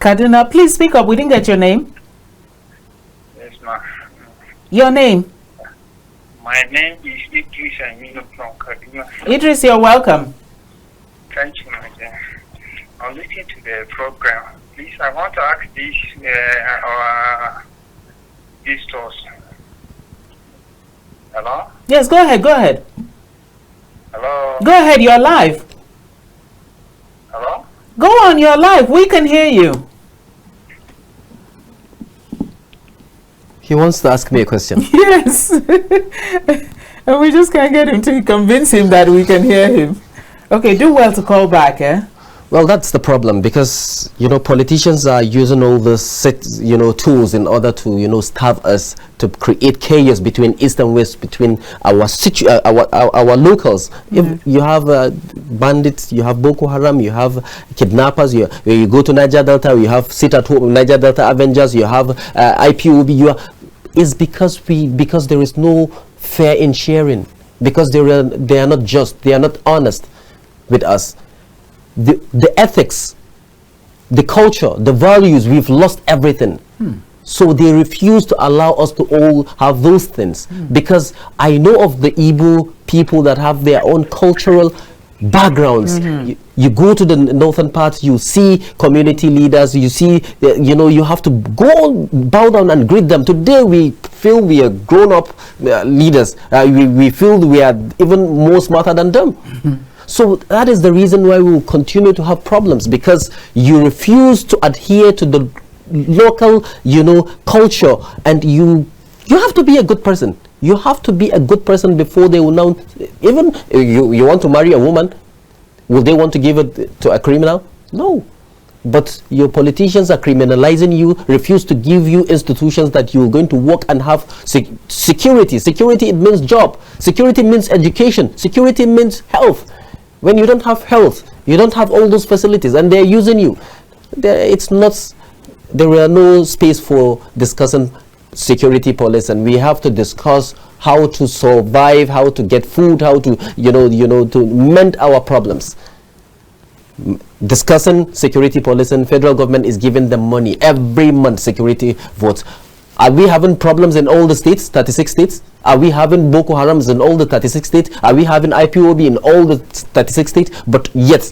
Kaduna, please speak up. We didn't get your name. Yes, ma'am. Your name? My name is Idris from Kaduna. Idris, you're welcome. Thank you, my dear. I'm listening to the program. Please, I want to ask this our visitors. Hello? Yes, go ahead. Hello? Go ahead, you're live. Hello? Go on, you're live. We can hear you. He wants to ask me a question. Yes. And we just can't get him to convince him that we can hear him. Okay, do well to call back, Well, that's the problem, because politicians are using all the tools in order to starve us, to create chaos between east and west, between our locals. If you have bandits, you have Boko Haram, you have kidnappers, you go to Niger Delta, you have sit at home Niger Delta Avengers, you have IPOB. It's because there is no fair in sharing, because they are not just, they are not honest with us. The ethics, the culture, the values, we've lost everything. So they refuse to allow us to all have those things, because I know of the Igbo people that have their own cultural backgrounds. You go to the northern part, you see community leaders, you see, you have to go bow down and greet them. Today we feel we are grown-up leaders. We feel we are even more smarter than them. So that is the reason why we will continue to have problems, because you refuse to adhere to the local, culture, and you have to be a good person. You have to be a good person before they will now, even you want to marry a woman, will they want to give it to a criminal? No. But your politicians are criminalizing you, refuse to give you institutions that you're going to work and have security. Security, it means job. Security means education. Security means health. When you don't have health, you don't have all those facilities, and they're using you. There are no space for discussing security policy, and we have to discuss how to survive, how to get food, how to to mend our problems. Discussing security policy, and federal government is giving them money every month. Security votes. Are we having problems in all the states, 36 states? Are we having Boko Harams in all the 36 states? Are we having IPOB in all the 36 states? But yet,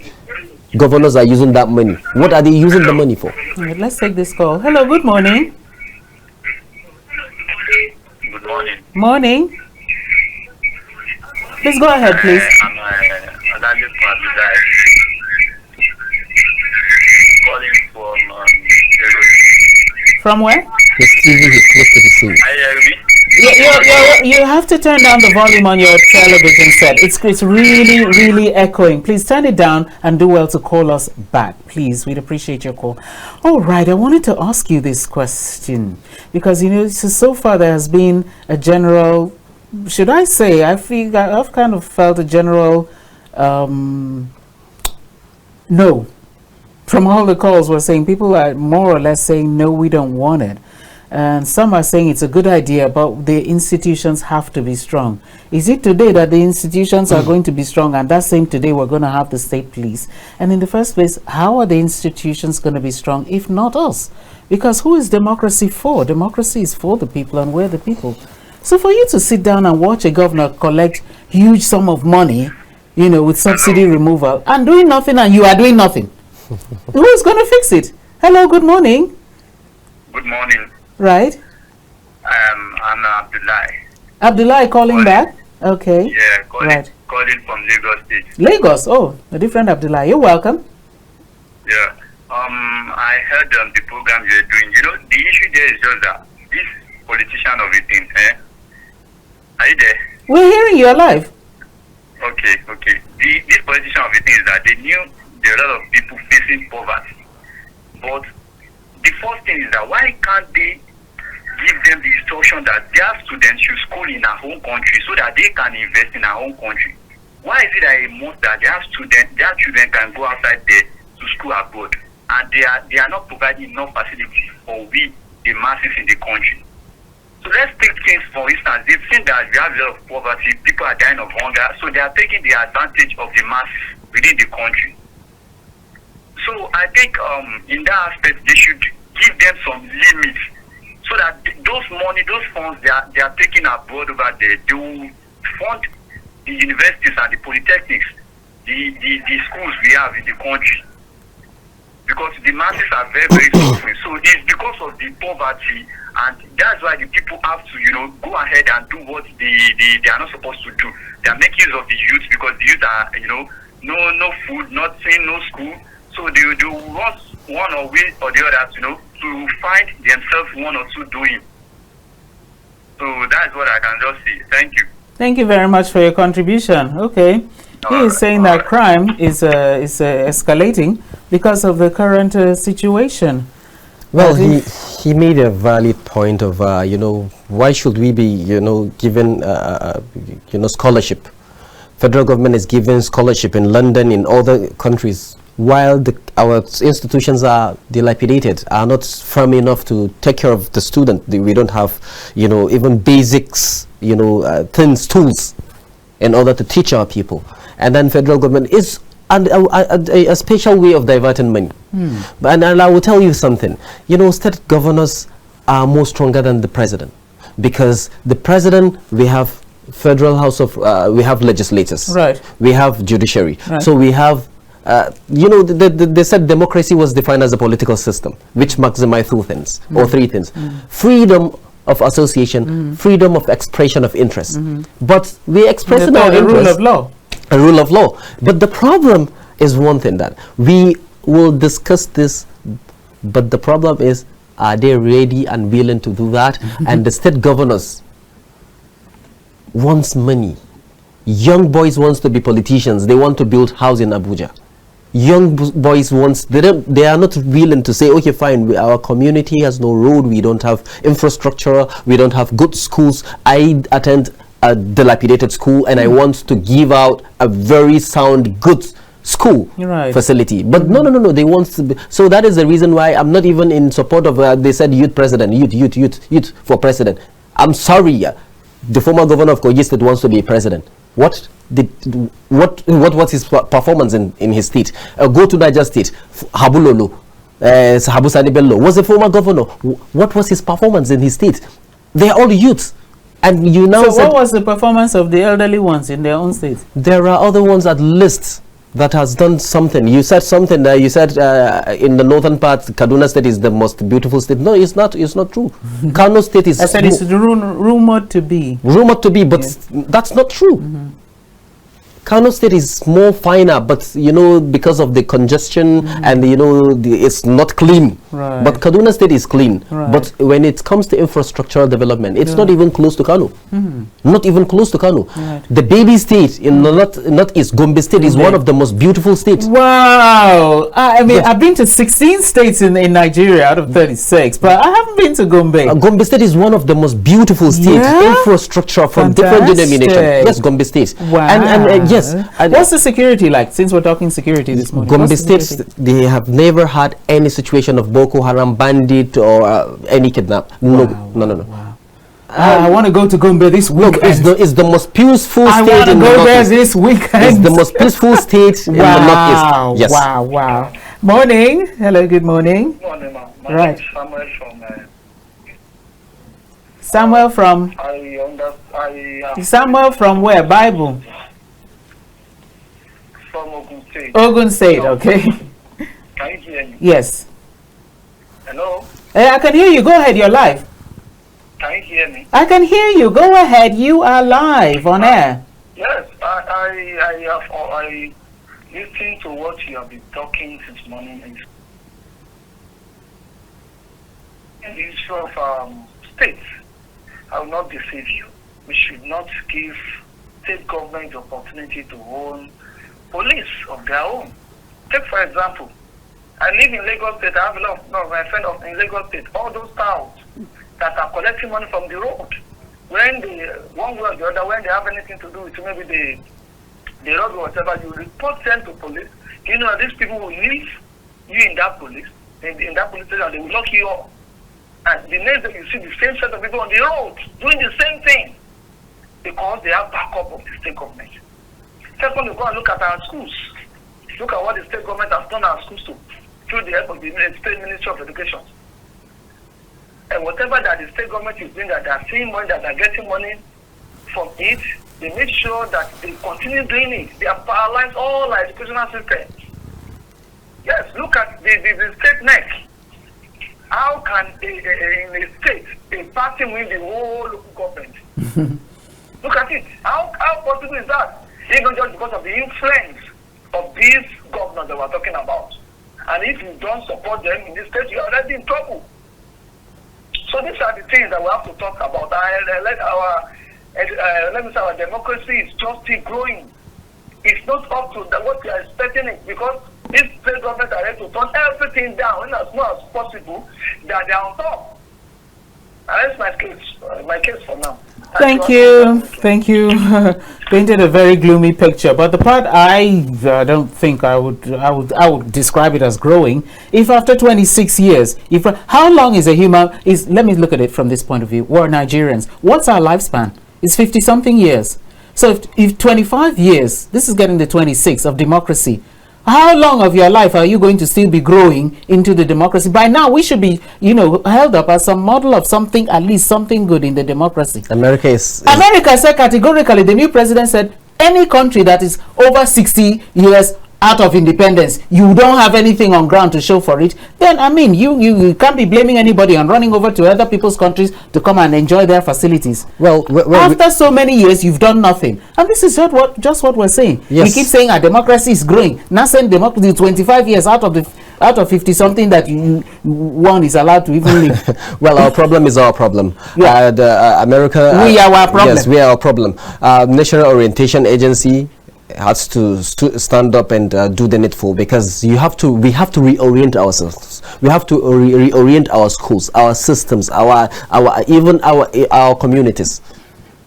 governors are using that money. What are they using the money for? Right, let's take this call. Hello, good morning. Good morning. Morning. Please go ahead, please. I'm Analyst calling from From where? His TV is close to his TV. You have to turn down the volume on your television set. It's really, really echoing. Please turn it down and do well to call us back. Please, we'd appreciate your call. All right, I wanted to ask you this question because, so far there has been a general, should I say, I've kind of felt a general no. From all the calls we're saying, people are more or less saying, no, we don't want it. And some are saying it's a good idea, but the institutions have to be strong. Is it today that the institutions are going to be strong, and that same today we're going to have the state police? And in the first place, how are the institutions going to be strong if not us? Because who is democracy for? Democracy is for the people, and we're the people. So for you to sit down and watch a governor collect huge sum of money, with subsidy removal, and doing nothing, and you are doing nothing, who is going to fix it? Hello, good morning. Good morning. Right. I'm Abdulhamid. Abdullah calling back? Okay. Yeah, calling from Lagos State. Lagos? Oh, a different Abdullah. You're welcome. Yeah. I heard the program you're doing. The issue there is just that this politician of a thing, are you there? We're hearing you alive. Okay. This politician of a thing is that they knew there are a lot of people facing poverty. But the first thing is that why can't they give them the instruction that their students should school in our home country so that they can invest in our own country? Why is it that a must that their children can go outside there to school abroad, and they are not providing enough facilities for we, the masses in the country? So let's take things for instance. They've seen that we have a lot of poverty, people are dying of hunger, so they are taking the advantage of the masses within the country. So I think in that aspect they should give them some limits so that those funds they are taking abroad over there, they will fund the universities and the polytechnics, the schools we have in the country. Because the masses are very, very suffering. So it's because of the poverty, and that's why the people have to, go ahead and do what they are not supposed to do. They are making use of the youth because the youth are, no food, nothing, no school. So they want one or way or the other, to find themselves one or two doing. So that's what I can just say. Thank you. Thank you very much for your contribution. Okay. He is saying that crime is escalating because of the current situation. Well, he made a valid point of, why should we be, given, scholarship? Federal government is giving scholarship in London, in other countries, while our institutions are dilapidated, are not firm enough to take care of the student. We don't have, even basics, tools in order to teach our people. And then federal government is a special way of diverting money. And I will tell you something, state governors are more stronger than the president, because the president, we have federal house of, we have legislators, right? We have judiciary, right. So we have, you know, they said democracy was defined as a political system which maximizes two things, or three things: freedom of association, freedom of expression of interest. But we express our interest. Rule of law. A rule of law. But the problem is one thing, that we will discuss this, but the problem is, are they ready and willing to do that? And the state governors wants money. Young boys wants to be politicians. They want to build house in Abuja. Young boys wants, they are not willing to say, okay, fine, our community has no road, we don't have infrastructure, we don't have good schools. I attend a dilapidated school and I want to give out a very sound, good school facility. But no, they want to be, so that is the reason why I'm not even in support of, they said youth president, youth for president. I'm sorry, the former governor of Kogi State wants to be president. What was his performance in his state? Go to Niger State, Habulolo, Habusani Bello was a former governor. What was his performance in his state? They are all youths. And you now so what was the performance of the elderly ones in their own state? There are other ones at least that has done something. You said something that you said in the northern part, Kaduna State is the most beautiful state. No, it's not. It's not true. Kano State is. I said it's rumored to be. Rumored to be, but that's not true. Kano State is more finer, but you know, because of the congestion and you know, it's not clean. Right. But Kaduna State is clean. Right. But when it comes to infrastructural development, it's not even close to Kano. Not even close to Kano. Right. The baby state in Northeast Gombe State is one of the most beautiful states. Wow! I mean, I've been to 16 states in Nigeria out of 36, but I haven't been to Gombe. Gombe State is one of the most beautiful states. Infrastructure from different denominations. Yes, Gombe State. Wow. And yes. What's the security like? Since we're talking security this morning, Gombe State, they have never had any situation of Boko Haram, bandit, or any kidnap. No. Wow. I want to go to Gombe this weekend. It's the most peaceful state in the I want to go there this weekend. It's the most peaceful state in the Northeast. Yes. Wow. Morning. Hello, good morning. Good morning, ma'am. Right. Samuel from... Samuel from... Samuel from where? Bible? From Ogun State. Ogun State, okay. Can you hear me? Yes. Hello? I can hear you. Go ahead. You're live. Can you hear me? I can hear you. Go ahead. You are live on air. Yes. I listened to what you have been talking since morning. In the issue of states, I will not deceive you. We should not give state government the opportunity to own police of their own. Take for example, I live in Lagos State. I have a lot of my friends in Lagos State. All those towns that are collecting money from the road, when they one way or the other, when they have anything to do with maybe the road or whatever, you report them to police. You know these people will leave you in that police station. They will lock you up, and the next day you see the same set of people on the road doing the same thing because they have backup of the state government. Second, we go and look at our schools. Look at what the state government has done our schools to through the help of the State Ministry of Education. And whatever that the state government is doing, that they are seeing money, that they are getting money from it, they make sure that they continue doing it. They have paralyzed all our educational systems. Yes, look at the state neck. How can in a state a party win the whole local government? Look at it. How possible is that? Even just because of the influence of these governors that we're talking about. And if you don't support them in this state, you're already in trouble. So these are the things that we have to talk about. Let me say our democracy is just still growing. It's not up to what we are expecting it, because these state governments are ready to turn everything down as much as possible that they are on top. And that's my case for now. Thank you. Painted a very gloomy picture, but the part I don't think I would describe it as growing. If after 26 years, how long is a human? Let me look at it from this point of view. We're Nigerians. What's our lifespan? It's 50-something years. So if 25 years, this is getting the 26 of democracy. How long of your life are you going to still be growing into the democracy? By now, we should be, held up as a model of something, at least something good in the democracy. America said categorically, the new president said, any country that is over 60 years out of independence, you don't have anything on ground to show for it, then I mean you can't be blaming anybody on running over to other people's countries to come and enjoy their facilities. Well, after so many years, you've done nothing, and this is just what we're saying. Yes. We keep saying our democracy is growing. Now saying democracy 25 years out of 50 something that one is allowed to even live. Well, our problem is our problem. Yeah. America. We are our problem. Yes, we are our problem. National Orientation Agency has to stand up and do the needful, because we have to reorient ourselves. We have to reorient our schools, our systems, even our communities.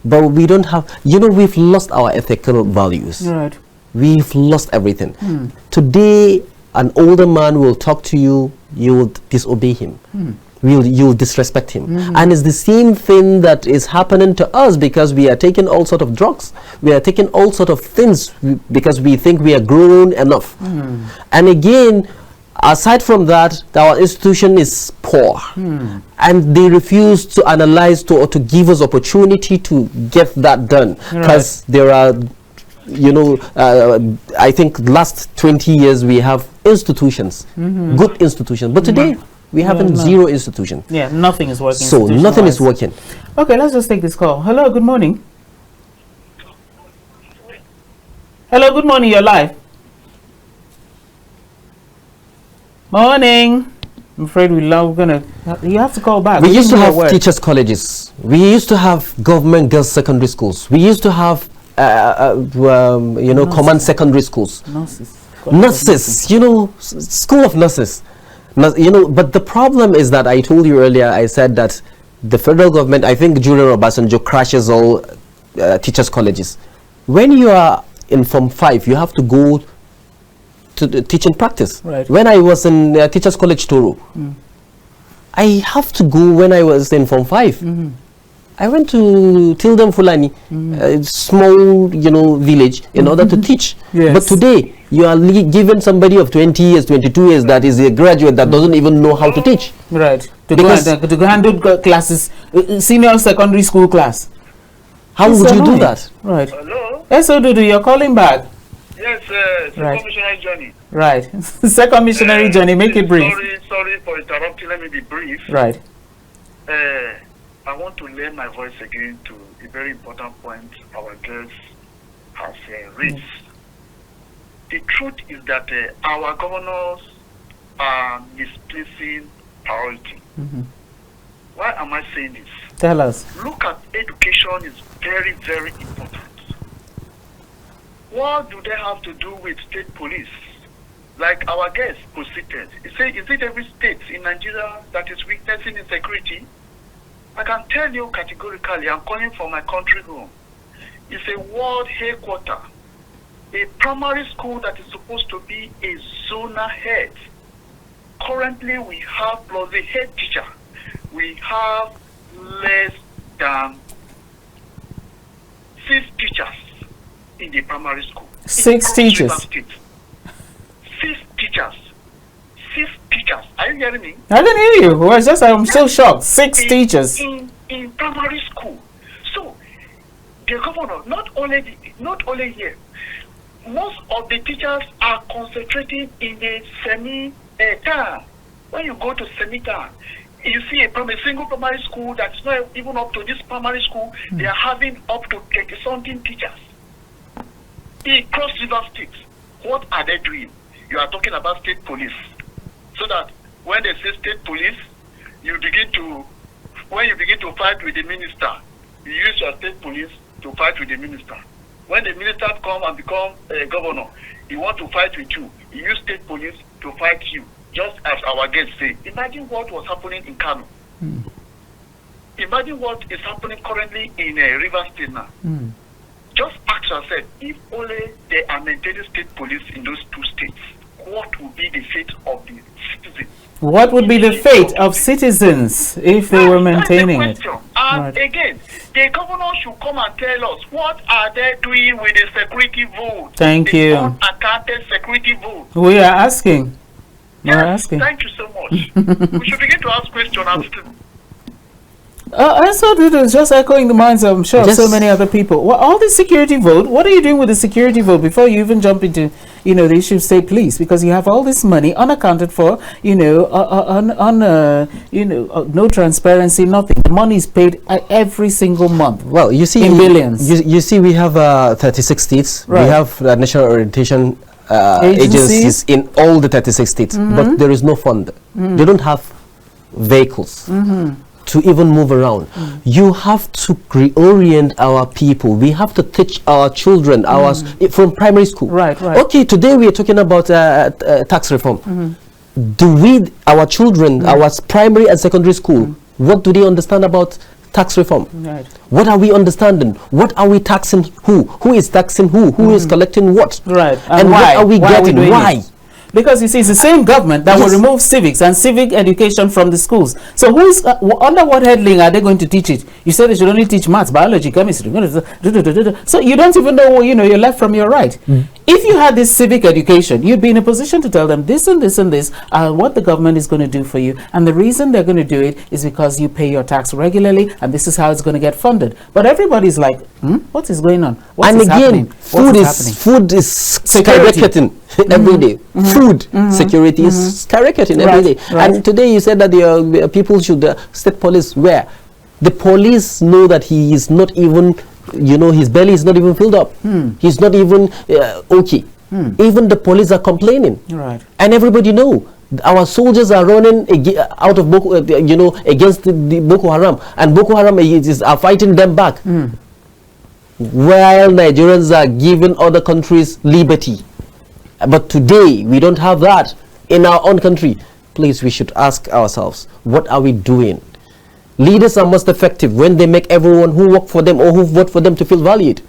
But we don't have, we've lost our ethical values. Right. We've lost everything. Today, an older man will talk to you, you will disobey him. You'll disrespect him. And it's the same thing that is happening to us, because we are taking all sort of drugs. We are taking all sort of things because we think we are grown enough. And again, aside from that, our institution is poor. And they refuse to analyze or to give us opportunity to get that done. Because there are, I think last 20 years we have institutions, good institutions. But today, we have zero institution. Yeah, nothing is working. So nothing is working. Okay, let's just take this call. Hello, good morning. Hello, good morning. You're live. Morning. I'm afraid you have to call back. We used to have teachers' colleges. We used to have government girls' secondary schools. We used to have, command secondary schools. Nurses, school of nurses. But the problem is that I told you earlier, I said that the federal government, I think during Obasanjo, crashes all teachers' colleges. When you are in Form 5, you have to go to the teaching practice. Right. When I was in Teachers College Toro, I have to go when I was in Form 5. I went to Tildem Fulani, a small, village, in order to teach. Yes. But today, you are given somebody of 20 years, 22 years that is a graduate that doesn't even know how to teach. Right. To handle classes, senior secondary school class. How would you do that? Right. Hello? Yes, Dudu, you're calling back. Yes, Right. Commissioner Johnny. Right. Second missionary Johnny, make it brief. Sorry for interrupting. Let me be brief. Right. I want to lend my voice again to a very important point our guest has raised. The truth is that our governors are misplacing priority. Why am I saying this? Tell us. Look at education is very, very important. What do they have to do with state police? Like our guest proceeded. Is it every state in Nigeria that is witnessing insecurity? I can tell you categorically, I'm calling from my country home. It's a world headquarter. A primary school that is supposed to be a zonal head. Currently, we have, plus a head teacher, we have less than 6 teachers in the primary school. 6 teachers. 6 teachers. 6 teachers. Are you hearing me? I didn't hear you. I'm so shocked. 6 teachers. In primary school. So, the governor, not only here, most of the teachers are concentrating in the semi-town. When you go to semi-town, you see a single primary school that's not even up to this primary school, they are having up to 30-something teachers. In Cross River State, what are they doing? You are talking about state police. So that when they say state police, when you begin to fight with the minister, you use your state police to fight with the minister. When the minister come and become a governor, he want to fight with you. He use state police to fight you. Just as our guests say. Imagine what was happening in Kano. Imagine what is happening currently in River State now. Just ask yourself, if only they are maintaining state police in those 2 states, what will be the fate of the citizens? What would be the fate of citizens if they were maintaining it? And Right. again, the governor should come and tell us what are they doing with the security vote. Thank the you. unaccounted security vote. We are asking. We're Yes, asking. thank you so much. We should begin to ask questions. I thought it was just echoing the minds, I'm sure, of so Just- many other people. Well, all the security vote, what are you doing with the security vote before you even jump into, the issue of state police? Because you have all this money unaccounted for, no transparency, nothing. The money is paid every single month. Well, you see, In billions. You see, we have 36 states. Right. We have national orientation agencies in all the 36 states, but there is no fund. They don't have vehicles to even move around. You have to reorient our people. We have to teach our children from primary school. Right. Okay, today we are talking about tax reform. Do we, our children, our primary and secondary school, what do they understand about tax reform? Right. What are we understanding? What are we taxing who? Who is taxing who? Who is collecting what? Right. And why? what are we Why getting? doing Why? it? Because you see, it's the same government that will remove civics and civic education from the schools. So who is under what heading are they going to teach it? You said they should only teach maths, biology, chemistry. So you don't even know, your left from your right. If you had this civic education, you'd be in a position to tell them this and this and this are what the government is going to do for you. And the reason they're going to do it is because you pay your tax regularly, and this is how it's going to get funded. But everybody's like, what is going on? What And is again, happening? What is happening? food is Security. skyrocketing every day. Food security is skyrocketing every day. Right. And today you said that the people should, state police, where the police know that he is not even, his belly is not even filled up. He's not even okay. Even the police are complaining. Right. And everybody know our soldiers are running out of Boko, against the Boko Haram, and Boko Haram are fighting them back. While Nigerians are giving other countries liberty. But today, we don't have that in our own country. Please, we should ask ourselves, what are we doing? Leaders are most effective when they make everyone who work for them or who vote for them to feel valued.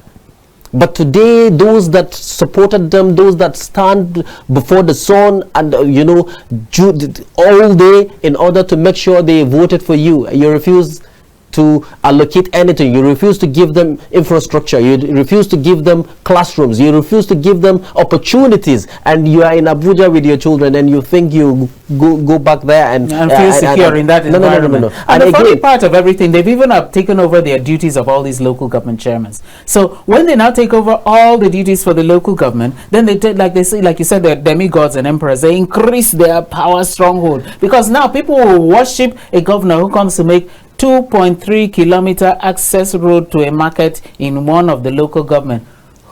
But today, those that supported them, those that stand before the sun and, all day in order to make sure they voted for you, you refuse to allocate anything. You refuse to give them infrastructure. You refuse to give them classrooms. You refuse to give them opportunities. And you are in Abuja with your children, and you think you go back there and feel secure in that environment. No. And the funny again, part of everything, they've even taken over their duties of all these local government chairmen. So when they now take over all the duties for the local government, then they take, like you said, they're demigods and emperors. They increase their power stronghold, because now people will worship a governor who comes to make 2.3 kilometer access road to a market in one of the local government.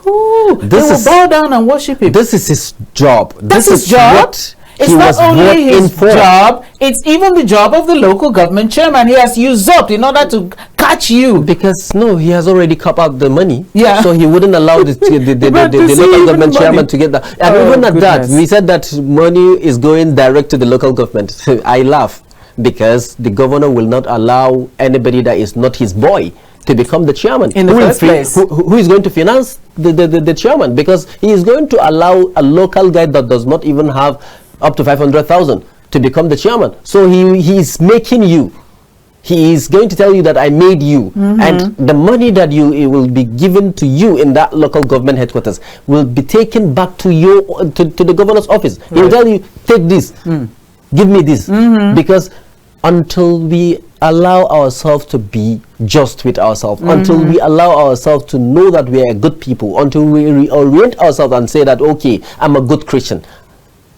They will bow down and worship him. This is his job. That's this his is job. what It's he not was only brought in his for. job, it's even the job of the local government chairman. He has usurped in order to catch you. Because no, he has already cut out the money. Yeah. So he wouldn't allow the But to see local even government money. chairman to get that. And Oh, even at that, goodness. we said that money is going direct to the local government. I laugh, because the governor will not allow anybody that is not his boy to become the chairman. In the first place. Who is going to finance the chairman? Because he is going to allow a local guy that does not even have up to 500,000 to become the chairman. So he is making you. He is going to tell you that I made you, and the money that it will be given to you in that local government headquarters will be taken back to to the governor's office. He will tell you, take this, give me this, because until we allow ourselves to be just with ourselves, until we allow ourselves to know that we are good people, until we reorient ourselves and say that, okay, I'm a good Christian,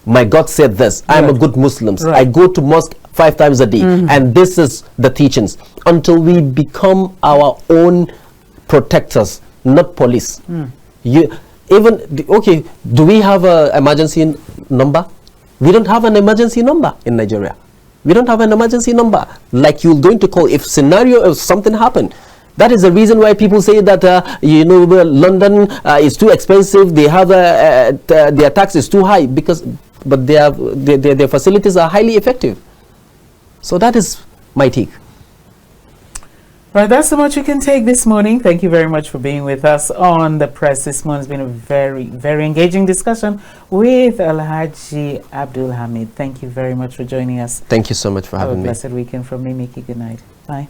my God said this, I'm a good Muslim, I go to mosque 5 times a day, and this is the teachings, until we become our own protectors, not police. Okay, do we have an emergency number? We don't have an emergency number in Nigeria. We don't have an emergency number like you're going to call if something happened. That is the reason why people say that London is too expensive. They have their tax is too high, but their facilities are highly effective. So that is my take. Right, that's so much you can take this morning. Thank you very much for being with us on the press this morning. It's been a very, very engaging discussion with Alhaji Abdulhamid. Thank you very much for joining us. Thank you so much for having me. Have a blessed weekend from me, Mikki. Good night. Bye.